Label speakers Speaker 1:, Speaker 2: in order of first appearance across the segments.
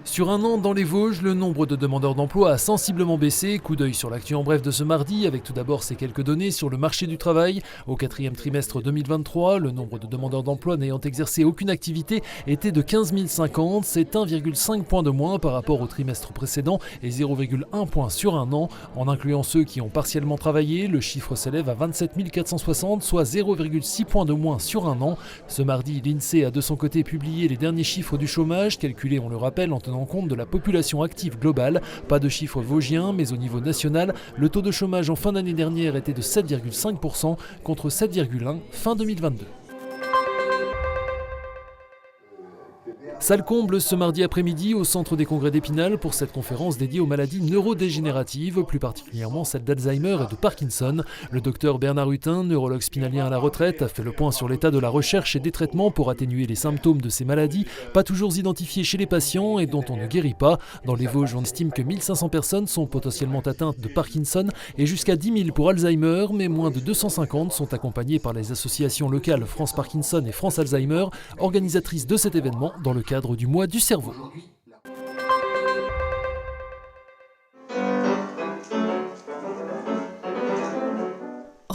Speaker 1: Sur un an, dans les Vosges, le nombre de demandeurs d'emploi a sensiblement baissé. Coup d'œil sur l'actu en bref de ce mardi, avec tout d'abord ces quelques données sur le marché du travail. Au quatrième trimestre 2023, le nombre de demandeurs d'emploi n'ayant exercé aucune activité était de 15 050. C'est 1,5 point de moins par rapport au trimestre précédent et 0,1 point sur un an. En incluant ceux qui ont partiellement travaillé, le chiffre s'élève à 27 460, soit 0,6 points de moins sur un an. Ce mardi, l'INSEE a de son côté publié les derniers chiffres du chômage, calculés, on le rappelle, en tenant compte de la population active globale. Pas de chiffres vosgiens, mais au niveau national, le taux de chômage en fin d'année dernière était de 7,5% contre 7,1% fin 2022. Salle comble ce mardi après-midi au centre des congrès d'Épinal pour cette conférence dédiée aux maladies neurodégénératives, plus particulièrement celles d'Alzheimer et de Parkinson. Le docteur Bernard Hutin, neurologue spinalien à la retraite, a fait le point sur l'état de la recherche et des traitements pour atténuer les symptômes de ces maladies, pas toujours identifiées chez les patients et dont on ne guérit pas. Dans les Vosges, on estime que 1500 personnes sont potentiellement atteintes de Parkinson et jusqu'à 10 000 pour Alzheimer, mais moins de 250 sont accompagnés par les associations locales France Parkinson et France Alzheimer, organisatrices de cet événement dans le cadre du mois du cerveau.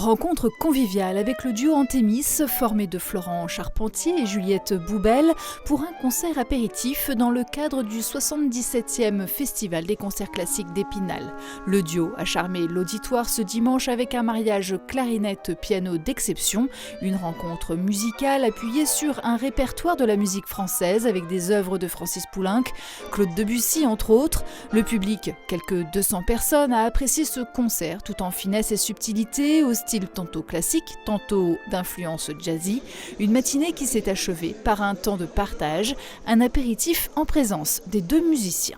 Speaker 2: Rencontre conviviale avec le duo Antémis, formé de Florent Charpentier et Juliette Boubel, pour un concert apéritif dans le cadre du 77e Festival des concerts classiques d'Épinal. Le duo a charmé l'auditoire ce dimanche avec un mariage clarinette-piano d'exception, une rencontre musicale appuyée sur un répertoire de la musique française avec des œuvres de Francis Poulenc, Claude Debussy entre autres. Le public, quelques 200 personnes, a apprécié ce concert tout en finesse et subtilité, au style tantôt classique, tantôt d'influence jazzy, une matinée qui s'est achevée par un temps de partage, un apéritif en présence des deux musiciens.